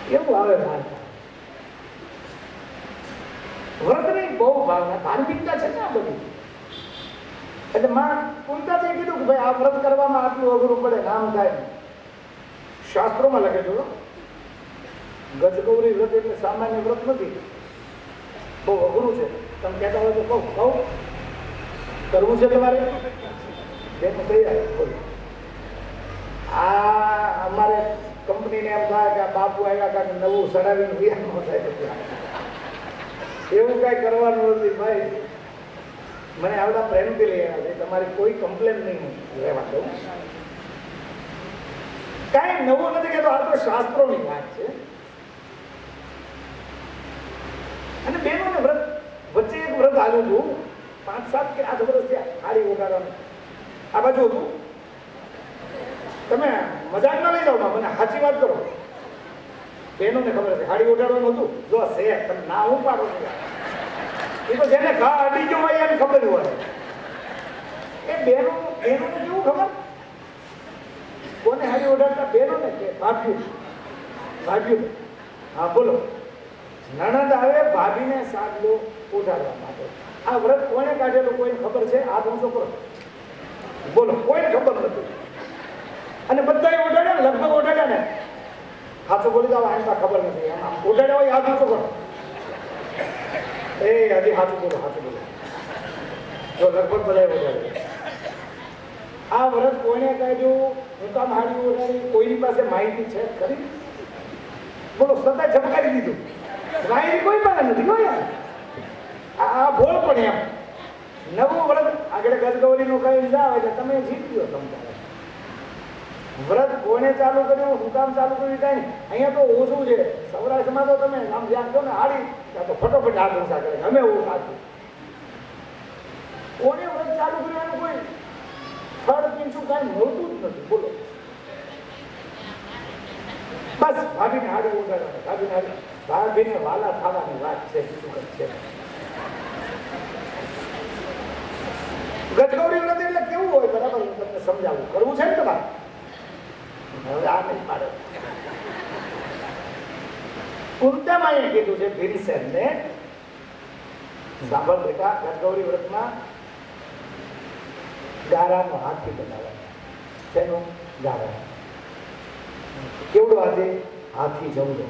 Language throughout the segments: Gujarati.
કેવું આવે વાર્તા. વ્રતની બહુ ભાવના, ધાર્મિકતા છે ને આ બધી. એટલે માં કુંતાજીએ કીધું કે ભાઈ આ વ્રત કરવામાં આટલું અઘરું પડે, નામ થાય. શાસ્ત્રોમાં લખે છે ગજગૌરી વ્રત એટલે સામાન્ય વ્રત નથી, બહુ અઘરું છે. તમે કહેતા હોય તો કહું કરવું છે તમારે? બેન તૈયાર બોલો. આ અમારે કંપનીને એમ થાય કે આ બાપુ આવ્યા કાંઈક નવું સડાવીને વિયાનો થાય એવું કાંઈ કરવાનું નથી ભાઈ. મને આવડા પ્રેમથી લઈ આવ્યા છે, તમારી કોઈ કમ્પ્લેન નહીં રહેવા દઉં. કાંઈ નવું નથી કહેતો, આ તો શાસ્ત્રોની વાત છે. અને બેનોને વ્રત વચ્ચે એક વ્રત આવ્યું હતું 5-7 કે 8 વર્ષ થયા, હાડી ઓગાળવાનું. આ બાજુ હતું. તમે મજાક ના લઈ જાઓ, મને સાચી વાત કરો. બેનોને ખબર છે હાડી ઓગાળવાનું હતું. જો છે તમે ના હું પાડો છો, એ તો જેને ઘા અડી ગયો હોય એને ખબર હોય. એ બેનોને કેવું ખબર? કોને હાડી ઓઢાડતા? બેનોને કે ભાભ્યું? હા બોલો. નણંદ આવે ભાભીને સાગલો ઓઢાડવા માટે. આ વ્રત કોને કાઢેલું કોઈને ખબર છે? હાથ ઊંચો કરો. બોલો, કોઈને ખબર નથી. અને બધા ઓઢાડ્યા, લગભગ ઓઢાડ્યા ને. હાથો બોલી જાવ, આને ખબર નથી. આમ ઓઢાડ્યા હોય હાથ ઊંચો કરો. એ હજી હાથું બોલો. જો લગભગ બધા ઓઢાડે. આ વ્રત કોને કાઢ્યું? હું કામ હાડી ઓઢાડી? કોઈની પાસે માહિતી છે ખરી? બોલો, સદા ઝબકારી દીધું. માહિતી કોઈ પાસે નથી. કોઈ આ બોલ પણ એમ નવું વ્રત આગળ ગજગૌરીનું કઈ જાવ એટલે તમે જીત્યો. તમારે વ્રત કોને ચાલુ કર્યું, હું કામ ચાલુ કર્યું કાંઈ નહીં. અહીંયા તો ઓછું છે. સૌરાષ્ટ્રમાં તો તમે આમ ધ્યાન દો ને, હાડી તો ફટોફટ હાથ ઊંચા કરે. અમે એવું કાઢ્યું. કોને વ્રત ચાલુ કર્યું એનું કોઈ ફળ પીંછું કાંઈ મળતું જ નથી. બોલો, બસ ભાભીને હાડી ઉગાડવાની, ભાભીને વાલા થવાની વાત છે. શું છે ગજગૌરી વ્રત એટલે કેવું હોય? બરાબર, હું તમને સમજાવું. કરવું છે ને તમારે? હવે આ નહીં પાડે. કુંતામાએ કીધું છે ભીમસેનને, સાંભળ બેટા, ગજગૌરી વ્રતમાં ગારાનો હાથી બનાવવાનો. શેનો? ગારા. કેવડો આજે? હાથી જવડો.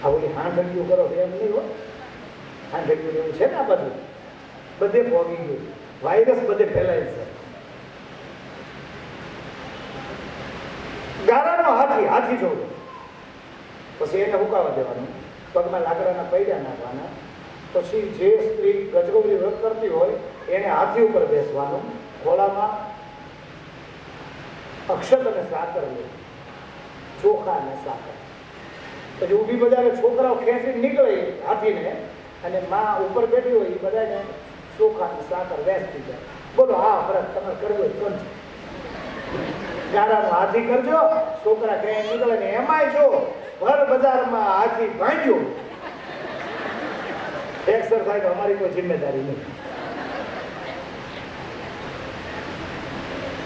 આ બધી હાંડળીઓ કરો એમ નહીં હોય. હાંડળીઓ એવું છે ને આ બધું બધે ભોગી ગયું. વાયરસ બધે ફેલાય છે. ગારાનો હાથી જોડો. પછી એને હુકાવા દેવાનું, પગમાં લાકડાના પૈડા નાખવાના. પછી જે સ્ત્રી ગજગૌરી વ્રત કરતી હોય એને હાથી ઉપર બેસવાનું, ખોળામાં અક્ષત અને સાકર લે, ચોખા અને સાકર. પછી ઊભી બજારે છોકરાઓ ખેંચી નીકળે હાથીને, અને માં ઉપર બેઠી હોય એ બધાને ચોખા અને સાકર વેચતી જાય. બોલો, હા વ્રત તમારે કરવું હોય કોણ છે? ગારાનો હાથી કરજો. છોકરા ક્યાંય નીકળે ને એમાંય જો ભર બજારમાં હાથી ભાંગ્યો. એક્સરસાઇઝ અમારી કોઈ જિમ્મેદારી નહીં.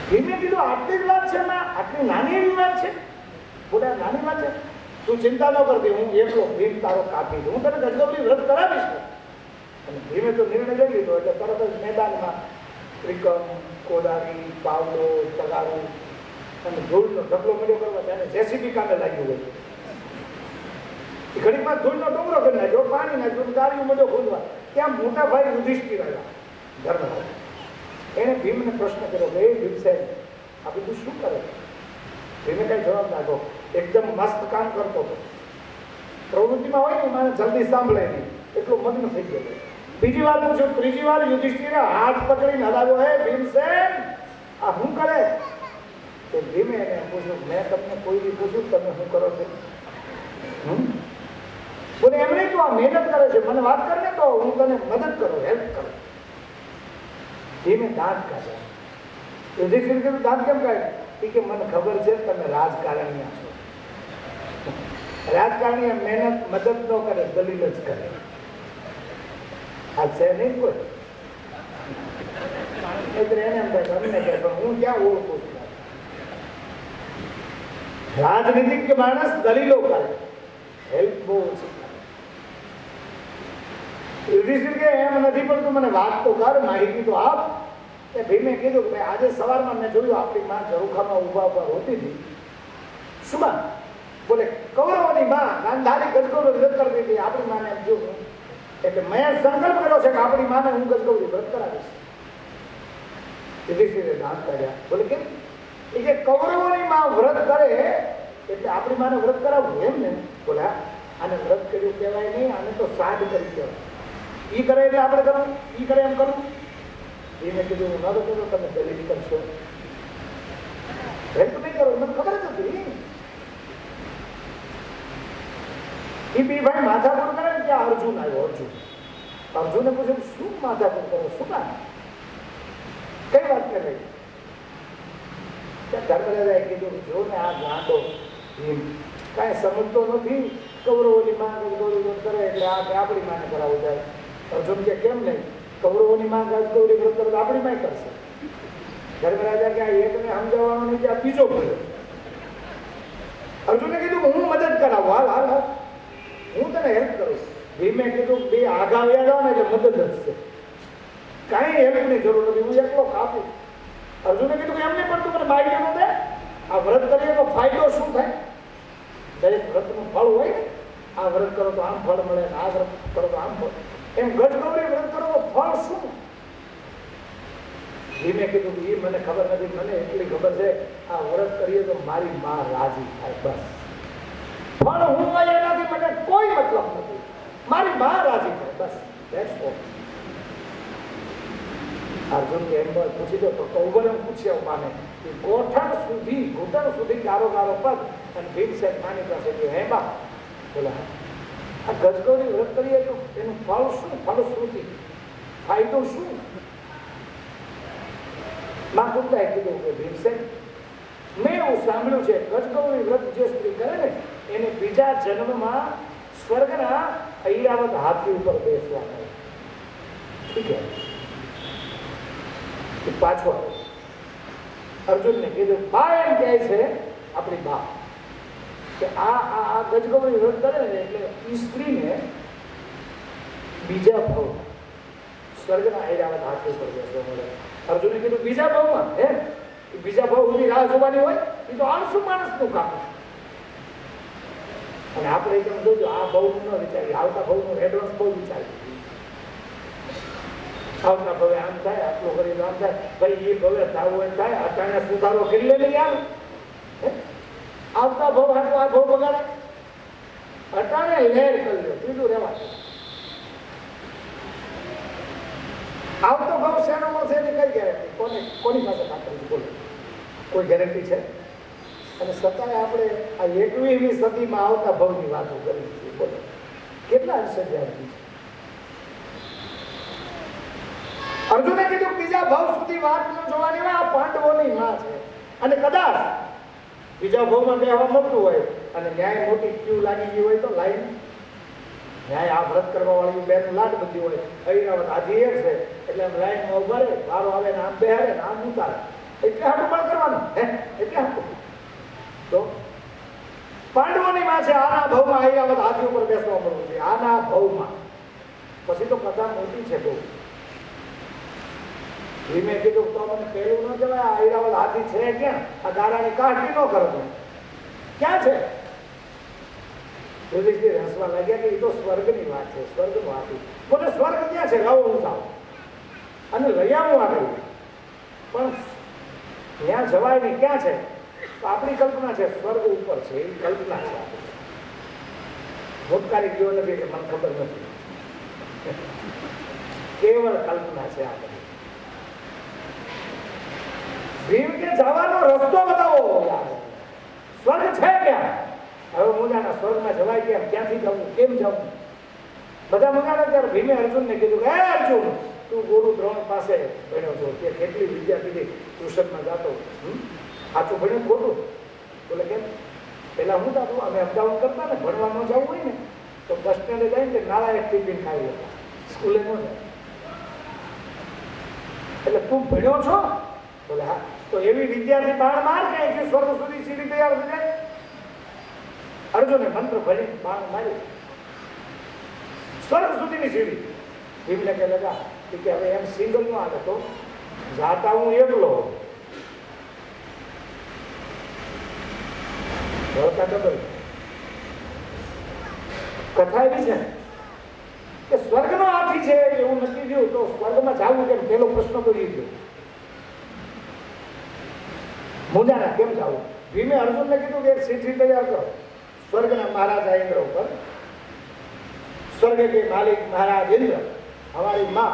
ધીમે કીધું આટલી જ વાત છે ને, આટલી નાની એવી વાત છે? બોલા, નાની વાત છે? તું ચિંતા ન કરતી, હું એકલો ભીમ તારો કાપી દઉં, હું તને ગજગૌરી વ્રત કરાવીશ. અને ભીમે તો નિર્ણય લઈ લીધો એટલે તરત જ મેદાનમાં ત્રિકમ, કોદારી, પાવડો, તગારું અને ધૂળનો ઢગલો મળ્યો કરવા. ત્યારે જેસીબી કામે લાગ્યું હોય. એ ઘડીકમાં ધૂળનો ડુંગરો કરી નાખ્યો, પાણી નાખ્યું, ગાડીઓ મળ્યો ખોદવા. ત્યાં મોટા ભાઈ યુધિષ્ઠિર આવ્યા ધર્મરાજ. એને ભીમને પ્રશ્ન કર્યો કે ભીમસેન આ બધું શું કરે? ભીમે કઈ જવાબ નાખો. એકદમ મસ્ત કામ કરતો હતો. પ્રવૃત્તિમાં હોય ને મને જલ્દી સાંભળે નહીં, એટલો મગ્ન થઈ ગયો. બીજી વાર પૂછ્યું, ત્રીજી વાર યુધિષ્ઠિરે હાથ પકડીને હલાવ્યો, હે ભીમસેન આ શું કરે? તો ભીમે એને પૂછ્યું, મેં તમને કોઈ બી પૂછ્યું તમે શું કરો છો? બોલે, એમ નહીં, તું આ મહેનત કરે છે, મને વાત કર ને તો હું તને મદદ કરું, હેલ્પ કરું. ભીમે દાંત કાઢ્યા. યુધિષ્ઠિર કીધું, દાંત કેમ કાઢ્યા? કે મને ખબર છે તમે રાજકારણીયા છો. રાજકારણી મહેનત મદદ ન કરે, દલીલ જ કરે. આ છે નહીં કોઈ. એટલે એને એમ થાય અમને કહે, પણ હું ક્યાં ઓળખું છું? રાજનીતિક માણસ દલીલો કરે. હેલ્પ બહુ ઓછી કરે. યુધિષ્ઠિર કે એમ નથી પડતું, મને વાત તો કર, માહિતી તો આપ. કે ભીમે કીધું કે ભાઈ આજે સવારમાં મેં જોયું આપણી માં ઝરૂખામાં ઊભા ઊભા રોતી હતી. શું માં? બોલે કૌરવોની માં ગાંધારી ગજગૌરી વ્રત કરતી હતી. આપણી માને એમ જોયું એટલે મેં સંકલ્પ કર્યો છે કે આપણી માને હું ગજગૌરી વ્રત કરાવીશ. યુધિષ્ઠિરે દાંત કાઢ્યા. બોલે કેમ? એ કે કૌરવોની માં વ્રત કરે એટલે આપણી માને વ્રત કરાવવું એમ ને? બોલે આને વ્રત કર્યું કહેવાય નહીં, આને તો શ્રાદ્ધ કરી કહેવાય. ઈ કરે એટલે આપણે કરવું, ઈ કરે એમ કરવું. એને કીધું હું ન કરું, તમે દલીલ કરશો, હેલ્પ નહીં કરો, મને ખબર જ હતી. એ બી ભાઈ માથાકૂટ કરે ને ત્યાં અર્જુન આવ્યો. અર્જુને પૂછ્યું શું માથાકૂટ કરો, શું કામ, કઈ વાત કરે? ધર્મરાજાએ કીધું જો ને આ ગાંડો ભીમ કાંઈ સમજતો નથી, કૌરવોની માં ગજગૌરી કરે એટલે આ આપણી માને કરાવવું જાય. અર્જુન કે કેમ નહીં, કૌરવોની માં ગજગૌરી વ્રત કરે તો આપણી માં કરશે. ધર્મરાજા કે આ એકને સમજાવવાનો નહીં કે આ બીજો ભર્યો. અર્જુને કીધું હું મદદ કરાવું, હાલ હાલ હાલ હું તને હેલ્પ કરું. ભીમે કીધું બે આઘા વ્યા જાઓ ને એટલે મદદ જ છે, કાંઈ હેલ્પની જરૂર નથી, હું એકલો કાપું. અર્જુને કીધું કે એમને પણ તું મને બાઈ ન દે, આ વ્રત કરીએ તો ફાયદો શું થાય? દરેક વ્રતનું ફળ હોય ને, આ વ્રત કરો તો આમ ફળ મળે, આ વ્રત કરો તો આમ ફળ, એમ ગજગૌરી વ્રત કરો તો ફળ શું? ભીમે કીધું એ મને ખબર નથી, મને એટલી ખબર છે આ વ્રત કરીએ તો મારી માં રાજી થાય, બસ. ફળ હું હોય એનાથી મને કોઈ મતલબ નથી, મારી માં રાજી થાય, બસ. That's all. અર્જુન કે એમ પૂછી દો તો કૌરવે પૂછ્યા માને કે ઘૂંટણ સુધી ગારો પગ અને ભીમસેન માની પાસે કે હે બા, બોલા આ ગજગૌરી વ્રત કરીએ તો એનું ફળ શું, ફલશ્રુતિ, ફાયદો શું? માં કુંતાએ કીધું કે ભીમસેન મેં એવું સાંભળ્યું છે ગજગૌરી વ્રત જે સ્ત્રી કરે ને એને બીજા જન્મમાં સ્વર્ગના ઐરાવત હાથી ઉપર બેસવા મળે. ઠીક છે, પાછો આવ્યો. અર્જુનને કીધું બા એમ કહે છે આપણી બા કે આ ગજગૌરી વ્રત કરે ને એટલે એ સ્ત્રીને બીજા ભાવ સ્વર્ગના ઐરાવત હાથી ઉપર બેસવા મળે. અર્જુને કીધું બીજા ભાવમાં હે, બીજા ભાવ સુધી રાહ જોવાની હોય એ તો આળસુ માણસનું કામ છે. અને આપણે એકદમ જોજો આ ભાવનું ન વિચારીએ, આવતા ભાવનું એડવાન્સ બહુ વિચારીએ. આવતા ભવે આમ થાય, આટલું કરી આમ થાય, ભાઈ એ ભવે થવું હોય થાય, અટાણે સુધારો કરી લે નહીં આવે. આવતા ભવ હાટું આ ભવ બગાડે, અટાણે લહેર કરી લે, બીજું રહેવા. આવતો ભાવ શેનો મળશે એની કઈ ગેરંટી? કોની પાસે ખાતરી બોલો? કોઈ ગેરંટી છે? અને છતાંય આપણે આ 21મી સદીમાં આવતા ભાવની વાતો કરી છીએ. બોલો કેટલા અંશે ગેરંટી છે? અર્જુને કીધું બીજા ભાવ સુધી વાત ન જોવાની હોય, આ પાંડવોની માં છે. અને કદાચ બીજા ભાવમાં બેહવા મળતું હોય અને ન્યાય મોટી ક્યુ લાગી ગઈ હોય તો લાઈન ન્યાય આ વ્રત કરવા વાળી બેન લાટ બધી હોય, ઐરાવત હાથી એક છે એટલે આમ લાઈનમાં ઉભા રહે, વારો આવે ને આમ બેહાડે ને આમ ઉતારે, એટલે હાટું પણ કરવાનું હે, એટલે હાટું. તો પાંડવોની માં છે, આના ભાવમાં ઐરાવત હાથી ઉપર બેસવા મળવું છે, આના ભાવમાં. પછી તો કથા મોટી છે બહુ. ધીમે કીધું તો મને પેલું ન કહેવાય, આ ઐરાવત હાથી છે ક્યાં? આ દાડાની કાઢી ન કરો ક્યાં છે? યુધિષ્ઠિર હસવા લાગ્યા કે એ તો સ્વર્ગની વાત છે, સ્વર્ગનું હાથી. બોલે સ્વર્ગ ક્યાં છે? લાવો હું જાઉં અને લઈ આવું આગળ. પણ ત્યાં જવાય નહીં, ક્યાં છે? તો આપણી કલ્પના છે, સ્વર્ગ ઉપર છે, એ કલ્પના છે. ભૂતકાળી ગયો નથી એટલે મને ખબર નથી, કેવળ કલ્પના છે આ બધી. ભીમ કે જવાનો રસ્તો બતાવો, સ્વર્ગ છે ક્યાં? હવે મુજાના સ્વર્ગમાં જવાય કેમ? ક્યાંથી જવું, કેમ જવું? બધા મગાડા ત્યારે ભીમે અર્જુનને કીધું કે હે અર્જુન, તું ગુરુ દ્રોણ પાસે ભણ્યો છો, તે કેટલી વિદ્યા કીધી, ટ્યુશનમાં જાતો, સાચું ભણ્યું ખોટું? બોલે કેમ? પેલા હું થતું અમે અપડાઉન કરતા ને, ભણવા ન જવું હોય ને તો બસ સ્ટેન્ડે જાય ને નાળા ટિફિન ખાઈ લેતા, સ્કૂલે ન જાય. એટલે તું ભણ્યો છો? બોલે હા. તો એવી વિદ્યાર્થી બાણ માર કે સ્વર્ગ સુધી સીડી તૈયાર થઈ જાય? અર્જુને મંત્ર ભણી બાણ માર્યું સ્વર્ગ સુધીની સીડી. ભીમને કે લગા કે હવે એમ સિંગલ નો આવે તો જાતા હું એકલો કથા એવી છે કે સ્વર્ગનો હાથી છે એવું નક્કી થયું તો સ્વર્ગમાં જવું કેમ પેલો પ્રશ્ન તો એ થયો મુંજાના કેમ જવું. ભીમે અર્જુનને કીધું કે એક ચિઠ્ઠી તૈયાર કરો સ્વર્ગના મહારાજા ઇન્દ્ર ઉપર. स्वर्ग के मालिक महाराज इंद्र हमारी माँ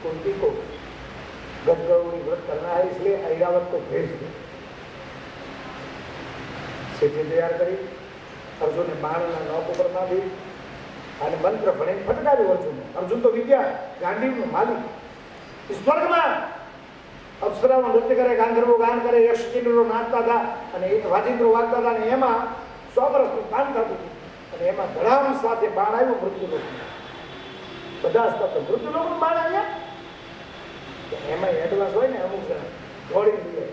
कुंती को गजगौरी व्रत करना है इसलिए ऐरावत को भेज दो. चिट्ठी तैयार करी अर्जुन ने बाणना नौक पर मारी અને મંત્ર ભણીને ફટકાર્યું અર્જુન. અર્જુન તો વિદ્યા ગાંધીનો માલિક. સ્વર્ગ માં અપ્સરાઓ નૃત્ય કરે, ગાંધર્વો ગાન કરે, યક્ષ કિન્નરો નાચતા હતા અને વાજિંત્રો વાગતા હતા અને એમાં 100 વર્ષનું કામ થતું હતું અને એમાં ધડામ સાથે બાણ આવ્યું મૃત્યુલોક. બધા સ્તબ્ધ. મૃત્યુલોકનું બાણ આવ્યા એમાં એડવાન્સ હોય ને અમુક જણા દોડી દઈએ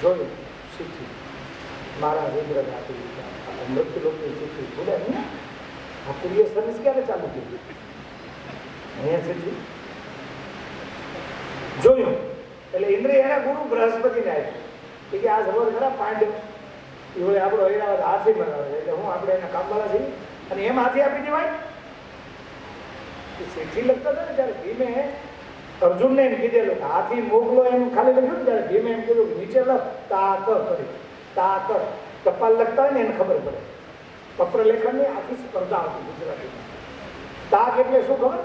જોયું ચિઠ્ઠી મારા ઇન્દ્ર આપી મૃત્યુલોકની ચિઠ્ઠી બોલે અહીંયા આ કુરિયર સર્વિસ ક્યારે ચાલુ થઈ અહીંયા ચિઠ્ઠી જોયું એટલે ઇન્દ્ર એના ગુરુ બૃહસ્પતિને આપ્યું કે આ ખબર ખરા પાંડવ એ આપણો ઐરાવત હાથી બનાવે એટલે હું આપણે એના કામવાળા છીએ અને એમ હાથી આપી દેવાય. ચિઠ્ઠી લખતા હતા ને ત્યારે ભીમે અર્જુનને એમ કીધેલું કે હાથી મોકલો એમ ખાલી લખ્યું ને ત્યારે ભીમે એમ કીધું કે નીચે લખ તાકર કરી તાકર ટપાલ લખતા હોય ને એને ખબર પડે. પત્ર લેખનની આખી સ્પર્ધા હતી ગુજરાતીમાં. તાક એટલે શું ખબર?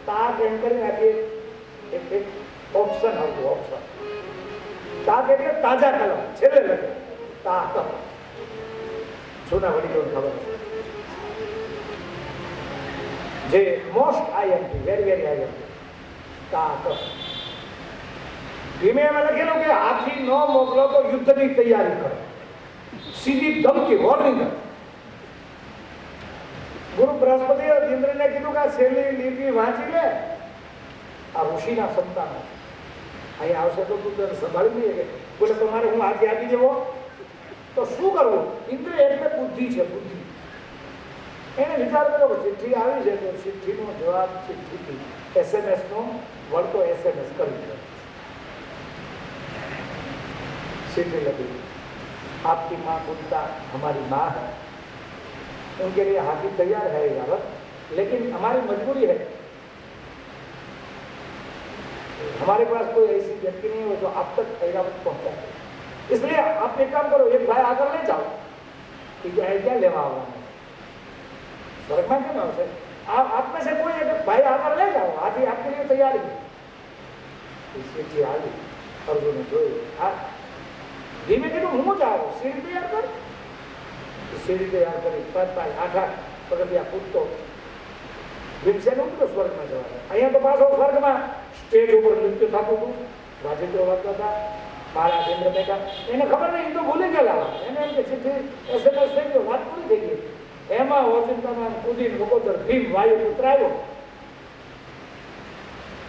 તાક એમ કરીને આખી એક ઓપ્શન હતું ઓપ્શન. તાક એટલે તાજા કલમ છેલ્લે લખે તાક. જૂના વડીલોને ખબર છે જે most IMP very very IMP તાક. ધીમે એમાં લખેલું કે હાથી ન મોકલો તો યુદ્ધની તૈયારી કરો. સીધી ધમકી વોર્નિંગ. ગુરુ બૃહસ્પતિએ ઇન્દ્રને કીધું કે આ છેલ્લી લીટી વાંચી લે. આ ઋષિના સંતાન અહીં આવશે તો તું તને સંભાળી લઈએ કે બોલે તમારે હું હાથી આપી દેવો તો શું કરવું? ઇન્દ્ર એટલે બુદ્ધિ છે બુદ્ધિ. એને વિચાર કર્યો કે ચિઠ્ઠી આવી છે તો ચિઠ્ઠીનો જવાબ ચિઠ્ઠીથી SMS નો વળતો SMS કરી દો. चिट्ठी लगी आपकी माँ कुंता हमारी माँ है उनके लिए हाथी तैयार है ऐरावत लेकिन हमारी मजबूरी है हमारे पास कोई ऐसी व्यक्ति नहीं हो जो आप तक ऐरावत पहुंचाए इसलिए आप एक काम करो एक भाई आकर ले जाओ कि क्या लेवा आवाना स्वर्ग में क्यों ना आप में से कोई एक भाई आकर ले जाओ हाथी आपके लिए तैयारी है. चिट्ठी आ गई अर्जुन ने જોયું આ ધીમે કીધું હું જાઉં સીડી તૈયાર કર. સીડી તૈયાર કરી 5-8 પગથિયા કૂદતો ભીમસેન ઉતર્યો સ્વર્ગમાં જવા. અહીંયા તો પાછો સ્વર્ગમાં સ્ટેજ ઉપર નૃત્ય થતું હતું, વાજિંત્રો વાગતા હતા, મહારાજ ઇન્દ્ર બેઠા. એને ખબર નહીં તો ભૂલી ગયેલા. એને એમ કે ચિઠ્ઠી SMS થઈ ગયો વાત પૂરી થઈ ગઈ. એમાં ઓચિંતામાં કૂદીને લોકોદર ભીમ વાયુ ઉતરાયો.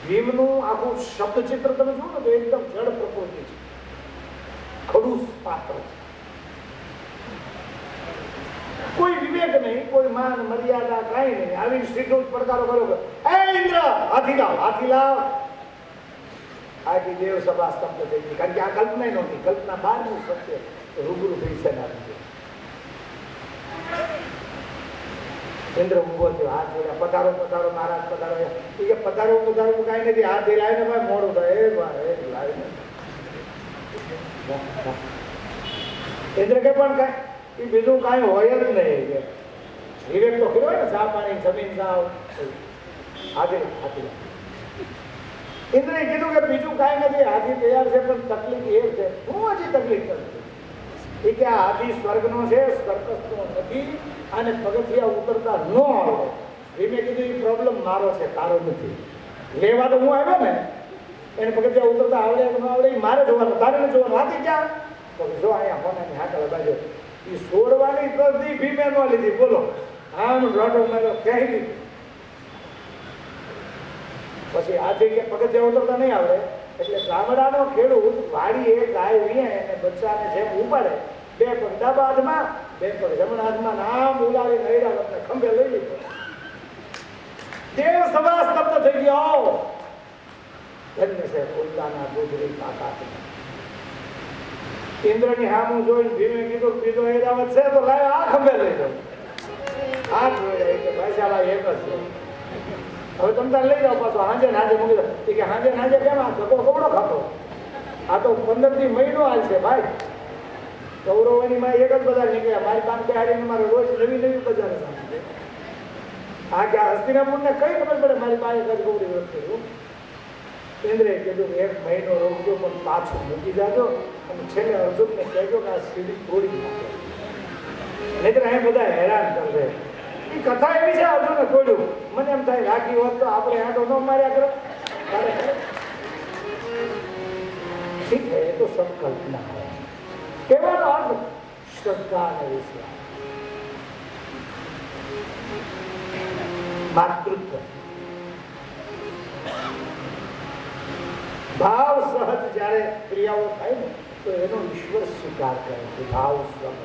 ભીમનું આખું શબ્દચિત્ર તમે જુઓ ને તો એકદમ જડ પ્રકૃતિ છે, ખડૂસ પાત્ર છે. કોઈ વિવેક નહીં, કોઈ માન મર્યાદા કાંઈ નહીં. આવી સીધો જ પડકારો કર્યો કે એ ઇન્દ્ર હાથી લાવ હાથી લાવ. આખી દેવ સભા સ્તબ્ધ થઈ ગઈ કારણ કે આ કલ્પના નહોતી. કલ્પના બહારનું સત્ય રૂબરૂ ભીમસેન આવી ગયું. ઇન્દ્ર ઉભો થયો, હાથ જોડ્યા, પધારો પધારો મહારાજ પધારો. એ પધારો પધારો કાંઈ નથી, હાથ લાવીને ભાઈ મોડું થાય એ ભાઈ લાવીને ઇન્દ્ર કે પણ કાંઈ બીજું કાંઈ હોય જ નહીં. વિવેક તો કર્યો ને ચા પાણી જમીન જાવ હાથી હાથી. ઇન્દ્રએ કીધું કે બીજું કાંઈ નથી, હાથી તૈયાર છે પણ તકલીફ એ છે. શું હજી તકલીફ નથી? એ કે આ હાથી સ્વર્ગનો છે, સર્કસનો નથી અને પગથિયા ઉતરતા ન આવડે. ધીમે કીધું એ પ્રોબ્લેમ મારો છે તારો નથી. લેવા તો હું આવ્યો ને, એને પગથિયા ઉતરતા આવડે કે ન આવડે એ મારે જોવાનું, તારે ન જોવાનું. હાથી ક્યાં? તો જો અહીંયા હોનાની હાકલ બાજુ એ છોડવાની તરફથી ભીમે ન લીધી. બોલો આમ રોડો મારો ક્યાંય લીધું. પછી હાથી કે પગથિયા ઉતરતા નહીં આવડે એટલે ગામડાનો ખેડૂત વાડીએ ગાય વીએ અને બચ્ચાને જેમ ઉપાડે બે પગ ડાબા હાથમાં, બે પગ જમણા હાથમાં, નામ ઉલાળી નૈરા વખતે ખંભે લઈ લીધો. દેવ સભા સ્તબ્ધ થઈ ગયો. ધન્ય છે પોતાના ગુજરી તાકાત. ઇન્દ્રની હામું જોઈને ભીમે કીધું બીજો ઐરાવત છે તો લાવ આ ખંભે લઈ જાઓ. હાથ જોઈ કે ભાઈ સાહેબ આ એક જ છે, હવે તમે તાર લઈ જાઓ પાછો. હાંજે નાજે મૂકી દો કે હાંજે નાજે કેમ આ ધક્કો કપડો ખાતો? આ તો 15 મહિનો હાલ છે ભાઈ. કૌરવોની માં એક જ બજાર નીકળ્યા. મારી કામ બેહાડીને મારે રોજ નવી નવી બજાર આ કે હસ્તિનાપુરને કઈ ખબર પડે મારી પાસે ગજગૌરી વ્રત કર્યું. ઇન્દ્રે કીધું 1 મહિનો રોકજો પણ પાછું મૂકી જાજો અને છેલ્લે અર્જુનને કહેજો કે આ સીડી તોડી નાખે, નહીતર અહીં બધા હેરાન કરશે. એ કથા એવી છે અર્જુને તોડ્યું. મને એમ થાય રાખી હોત તો આપણે આંટો ન માર્યા કરો. ઠીક છે, એ તો સંકલ્પના હોય. કહેવાનો અર્થ શ્રદ્ધા અને વિશ્વાસ, માતૃત્વ, ભાવ સહજ જ્યારે ક્રિયાઓ થાય ને તો એનો ઈશ્વર સ્વીકાર કરે છે. ભાવ સહજ